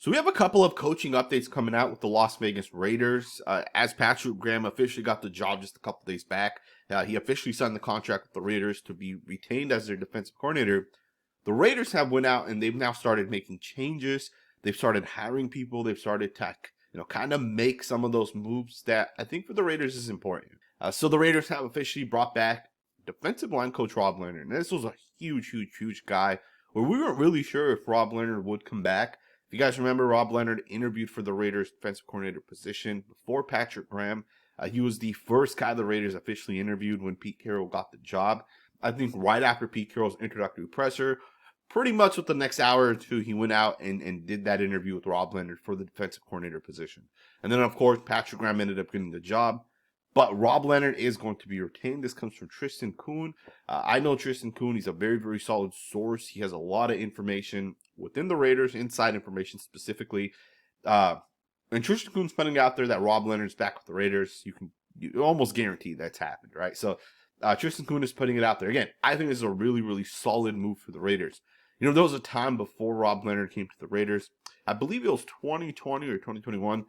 So we have a couple of coaching updates coming out with the Las Vegas Raiders. As Patrick Graham officially got the job just a couple days back, he officially signed the contract with the Raiders to be retained as their defensive coordinator. The Raiders have went out and they've now started making changes. They've started hiring people. They've started to, kind of make some of those moves that I think for the Raiders is important. So the Raiders have officially brought back defensive line coach Rob Leonard. And this was a huge guy where we weren't really sure if Rob Leonard would come back. If you guys remember, Rob Leonard interviewed for the Raiders defensive coordinator position before Patrick Graham. He was the first guy the Raiders officially interviewed when Pete Carroll got the job. I think right after Pete Carroll's introductory presser, pretty much with the next hour or two, he went out and did that interview with Rob Leonard for the defensive coordinator position. And then, of course, Patrick Graham ended up getting the job. But Rob Leonard is going to be retained. This comes from Tristan Kuhn. I know Tristan Kuhn. He's a very solid source. He has a lot of information within the Raiders, inside information specifically. And Tristan Kuhn's putting out there that Rob Leonard's back with the Raiders. You almost guarantee that's happened, right? So Tristan Kuhn is putting it out there. Again, I think this is a really solid move for the Raiders. There was a time before Rob Leonard came to the Raiders. I believe it was 2020 or 2021.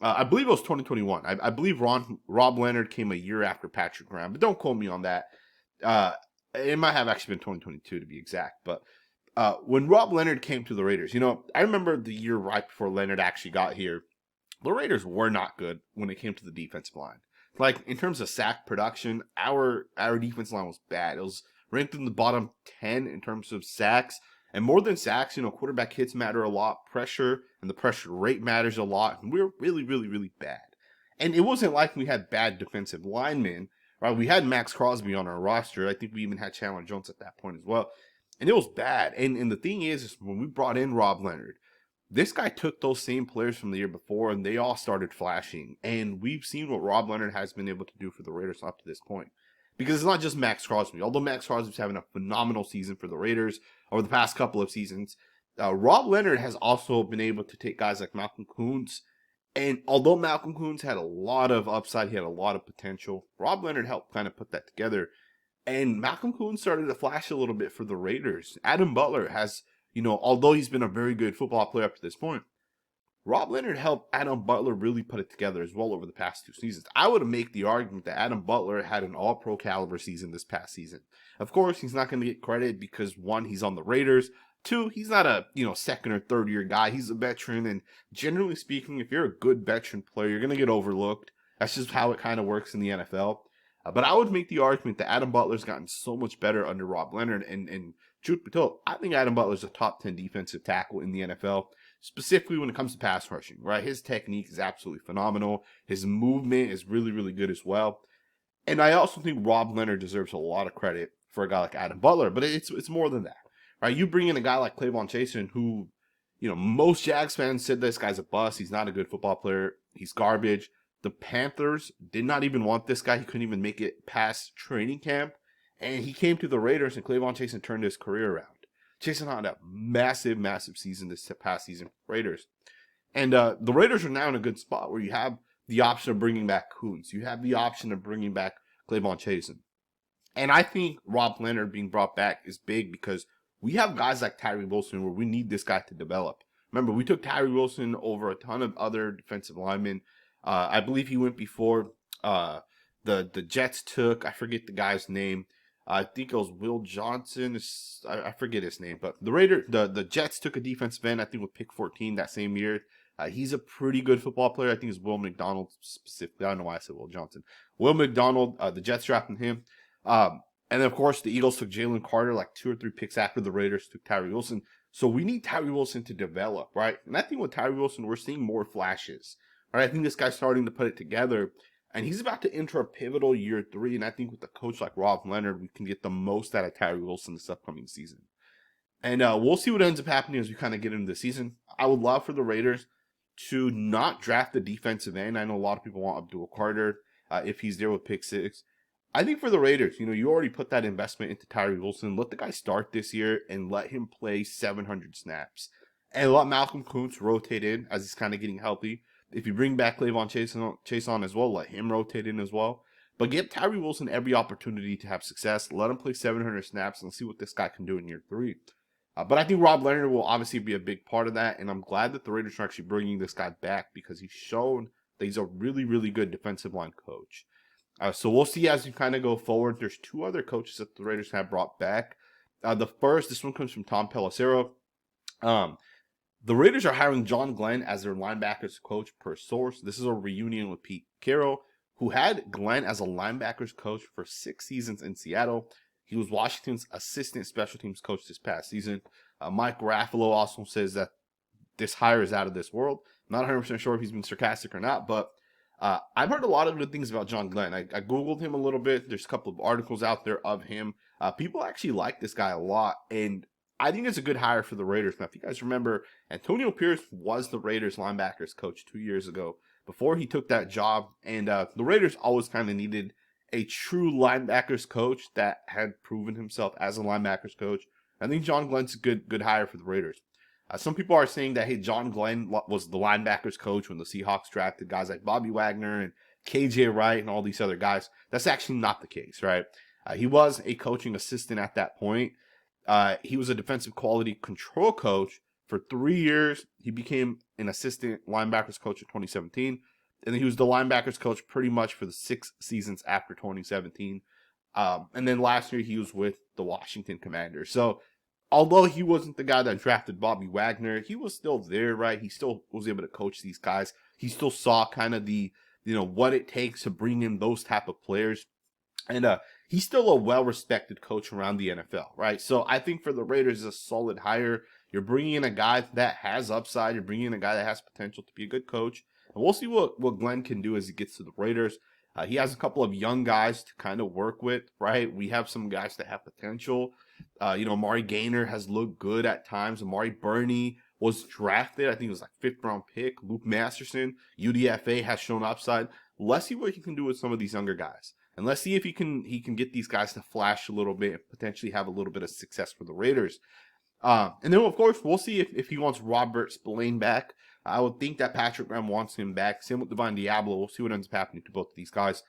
I believe it was 2021. I believe Rob Leonard came a year after Patrick Graham, but don't quote me on that. It might have actually been 2022 to be exact. But when Rob Leonard came to the Raiders, I remember the year right before Leonard actually got here, the Raiders were not good when it came to the defensive line. Like, in terms of sack production, our defense line was bad. It was ranked in the bottom 10 in terms of sacks. And more than sacks, quarterback hits matter a lot. Pressure and the pressure rate matters a lot. And we were really bad. And it wasn't like we had bad defensive linemen, right? We had Maxx Crosby on our roster. I think we even had Chandler Jones at that point as well. And it was bad. And the thing is when we brought in Rob Leonard, this guy took those same players from the year before and they all started flashing. And we've seen what Rob Leonard has been able to do for the Raiders up to this point. Because it's not just Maxx Crosby. Although Maxx Crosby's having a phenomenal season for the Raiders over the past couple of seasons, Rob Leonard has also been able to take guys like Malcolm Koonce. And although Malcolm Koonce had a lot of upside, he had a lot of potential, Rob Leonard helped kind of put that together. And Malcolm Koonce started to flash a little bit for the Raiders. Adam Butler has, although he's been a very good football player up to this point, Rob Leonard helped Adam Butler really put it together as well over the past two seasons. I would make the argument that Adam Butler had an all-pro caliber season this past season. Of course, he's not going to get credit because, one, he's on the Raiders. Two, he's not a, second or third year guy. He's a veteran. And generally speaking, if you're a good veteran player, you're going to get overlooked. That's just how it kind of works in the NFL. But I would make the argument that Adam Butler's gotten so much better under Rob Leonard. And truth be told, I think Adam Butler's a top 10 defensive tackle in the NFL. Specifically when it comes to pass rushing, right? His technique is absolutely phenomenal. His movement is really good as well. And I also think Rob Leonard deserves a lot of credit for a guy like Adam Butler, but it's more than that, right? You bring in a guy like Clavon Chasen, who, most Jags fans said this guy's a bust. He's not a good football player. He's garbage. The Panthers did not even want this guy. He couldn't even make it past training camp. And he came to the Raiders, and Clavon Chasen turned his career around. Chasen had a massive season this past season for Raiders. And the Raiders are now in a good spot where you have the option of bringing back Koonce. You have the option of bringing back Clavon Chasen. And I think Rob Leonard being brought back is big because we have guys like Tyree Wilson where we need this guy to develop. Remember, we took Tyree Wilson over a ton of other defensive linemen. I believe he went before the Jets took, I forget the guy's name. I think it was Will Johnson. I forget his name, but the Jets took a defensive end, I think with pick 14 that same year. He's a pretty good football player. I think it's Will McDonald specifically. I don't know why I said Will Johnson. Will McDonald, the Jets drafted him. And then, of course, the Eagles took Jalen Carter like 2 or 3 picks after the Raiders took Tyree Wilson. So we need Tyree Wilson to develop, right? And I think with Tyree Wilson, we're seeing more flashes. Right? I think this guy's starting to put it together. And he's about to enter a pivotal year 3. And I think with a coach like Rob Leonard, we can get the most out of Tyree Wilson this upcoming season. And we'll see what ends up happening as we kind of get into the season. I would love for the Raiders to not draft the defensive end. I know a lot of people want Abdul Carter if he's there with pick 6. I think for the Raiders, you already put that investment into Tyree Wilson. Let the guy start this year and let him play 700 snaps. And let Malcolm Koonce rotate in as he's kind of getting healthy. If you bring back Clavon Chase on as well, let him rotate in as well. But give Tyree Wilson every opportunity to have success. Let him play 700 snaps and see what this guy can do in year 3. But I think Rob Leonard will obviously be a big part of that, and I'm glad that the Raiders are actually bringing this guy back because he's shown that he's a really, really good defensive line coach. So we'll see as you kind of go forward. There's two other coaches that the Raiders have brought back. This one comes from Tom Pelissero. The Raiders are hiring John Glenn as their linebackers coach per source. This is a reunion with Pete Carroll, who had Glenn as a linebackers coach for 6 seasons in Seattle. He was Washington's assistant special teams coach this past season. Mike Garafolo also says that this hire is out of this world. I'm not 100% sure if he's been sarcastic or not, but I've heard a lot of good things about John Glenn. I Googled him a little bit. There's a couple of articles out there of him. People actually like this guy a lot, and I think it's a good hire for the Raiders. Now, if you guys remember, Antonio Pierce was the Raiders linebackers coach 2 years ago before he took that job, and the Raiders always kind of needed a true linebackers coach that had proven himself as a linebackers coach. I think John Glenn's a good hire for the Raiders. Some people are saying that, hey, John Glenn was the linebackers coach when the Seahawks drafted guys like Bobby Wagner and KJ Wright and all these other guys. That's actually not the case, right? He was a coaching assistant at that point. He was a defensive quality control coach for 3 years. He became an assistant linebackers coach in 2017. And then he was the linebackers coach pretty much for the 6 seasons after 2017. And then last year he was with the Washington Commanders. So although he wasn't the guy that drafted Bobby Wagner, he was still there, right? He still was able to coach these guys. He still saw kind of the, what it takes to bring in those type of players. And he's still a well-respected coach around the NFL, right? So I think for the Raiders, it's a solid hire. You're bringing in a guy that has upside. You're bringing in a guy that has potential to be a good coach. And we'll see what Glenn can do as he gets to the Raiders. He has a couple of young guys to kind of work with, right? We have some guys that have potential. Amari Gaynor has looked good at times. Amari Burney was drafted. I think it was like 5th round pick. Luke Masterson, UDFA, has shown upside. Let's see what he can do with some of these younger guys. And let's see if he can get these guys to flash a little bit and potentially have a little bit of success for the Raiders. And then, of course, we'll see if he wants Robert Spillane back. I would think that Patrick Graham wants him back. Same with Divine Diablo. We'll see what ends up happening to both of these guys.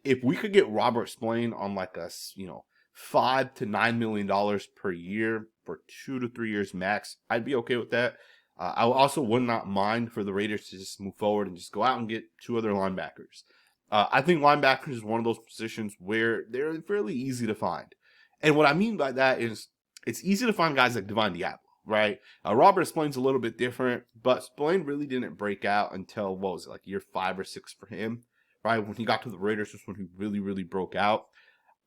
If we could get Robert Spillane on like a, $5 to $9 million per year for 2 to 3 years max, I'd be okay with that. I also would not mind for the Raiders to just move forward and just go out and get 2 other linebackers. I think linebackers is one of those positions where they're fairly easy to find. And what I mean by that is it's easy to find guys like Divine Diablo, right? Robert Spillane's a little bit different, but Spillane really didn't break out until, year 5 or 6 for him, right? When he got to the Raiders was when he really, really broke out.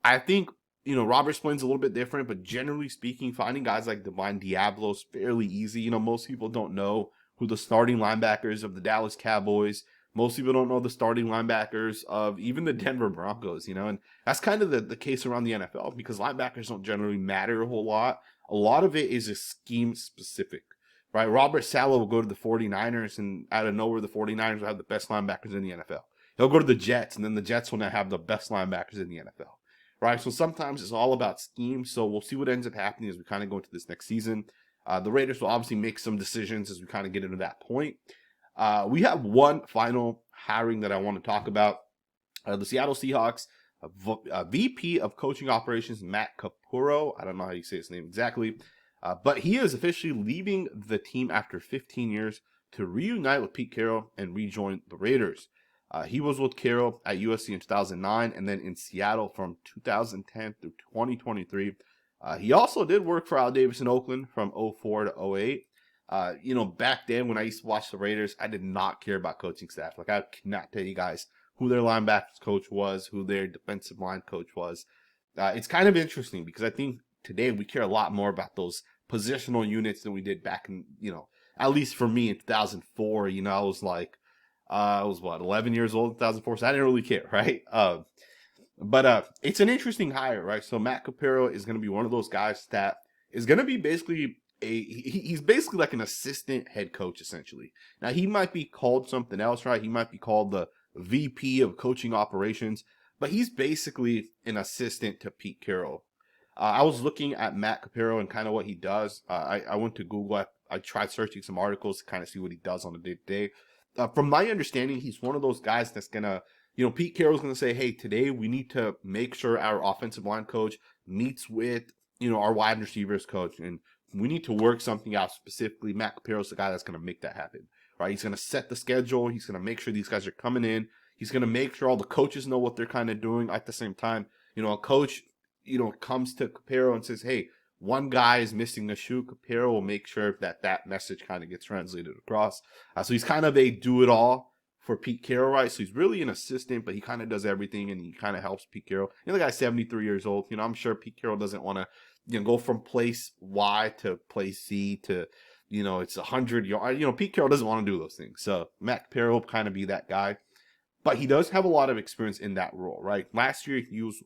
I think, Robert Spillane's a little bit different, but generally speaking, finding guys like Divine Diablo is fairly easy. Most people don't know who the starting linebackers of the Dallas Cowboys. Most people don't know the starting linebackers of even the Denver Broncos, and that's kind of the case around the NFL because linebackers don't generally matter a whole lot. A lot of it is a scheme specific, right? Robert Saleh will go to the 49ers, and out of nowhere, the 49ers will have the best linebackers in the NFL. He'll go to the Jets, and then the Jets will now have the best linebackers in the NFL, right? So sometimes it's all about scheme. So we'll see what ends up happening as we kind of go into this next season. The Raiders will obviously make some decisions as we kind of get into that point. We have one final hiring that I want to talk about. The Seattle Seahawks, VP of Coaching Operations, Matt Capurro. I don't know how you say his name exactly. But he is officially leaving the team after 15 years to reunite with Pete Carroll and rejoin the Raiders. He was with Carroll at USC in 2009 and then in Seattle from 2010 through 2023. He also did work for Al Davis in Oakland from 04 to 08. Back then when I used to watch the Raiders, I did not care about coaching staff. Like, I cannot tell you guys who their linebackers coach was, who their defensive line coach was. It's kind of interesting because I think today we care a lot more about those positional units than we did back in, at least for me in 2004. I was like, 11 years old in 2004, so I didn't really care, right? But it's an interesting hire, right? So Matt Capurro is going to be one of those guys that is going to be basically he's basically like an assistant head coach, essentially. Now, he might be called something else, right? He might be called the VP of Coaching Operations, but he's basically an assistant to Pete Carroll. I was looking at Matt Capurro and kind of what he does. I went to Google. I tried searching some articles to kind of see what he does on a day-to-day. From my understanding, he's one of those guys that's going to, Pete Carroll's going to say, hey, today we need to make sure our offensive line coach meets with, our wide receivers coach, and we need to work something out specifically. Matt Caparro's the guy that's going to make that happen, right? He's going to set the schedule. He's going to make sure these guys are coming in. He's going to make sure all the coaches know what they're kind of doing. At the same time, you know, a coach, you know, comes to Caparro and says, hey, one guy is missing a shoe. Caparro will make sure that that message kind of gets translated across. So he's kind of a do-it-all for Pete Carroll, right? So he's really an assistant, but he kind of does everything, and he kind of helps Pete Carroll. You know, the guy's 73 years old. You know, I'm sure Pete Carroll doesn't want to, you know, go from place Y to place Z to, you know, it's 100 yards. You know, Pete Carroll doesn't want to do those things. So Matt Caparro will kind of be that guy. But he does have a lot of experience in that role, right? Last year, he was,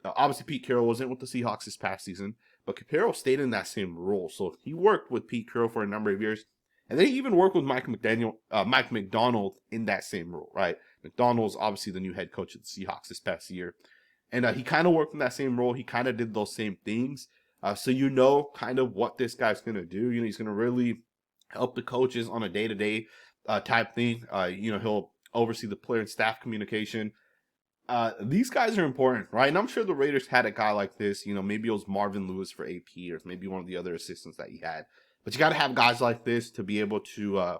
obviously Pete Carroll wasn't with the Seahawks this past season, but Caparro stayed in that same role. So he worked with Pete Carroll for a number of years. And then he even worked with Mike McDonald in that same role, right? McDonald's obviously the new head coach of the Seahawks this past year. And he kind of worked in that same role. He kind of did those same things. So you know kind of what this guy's going to do. You know, he's going to really help the coaches on a day-to-day type thing. You know, he'll oversee the player and staff communication. These guys are important, right? And I'm sure the Raiders had a guy like this. You know, maybe it was Marvin Lewis for AP, or maybe one of the other assistants that he had. But you got to have guys like this to be able to,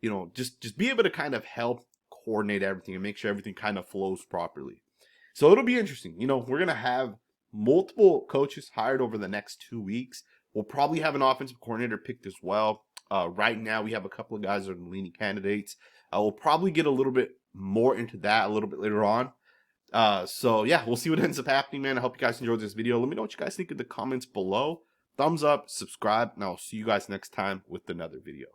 you know, just be able to kind of help coordinate everything and make sure everything kind of flows properly. So it'll be interesting. You know, we're going to have multiple coaches hired over the next 2 weeks. We'll probably have an offensive coordinator picked as well. Right now, we have a couple of guys that are leading candidates. We'll probably get a little bit more into that a little bit later on. So yeah, we'll see what ends up happening, man. I hope you guys enjoyed this video. Let me know what you guys think in the comments below. Thumbs up, subscribe, and I'll see you guys next time with another video.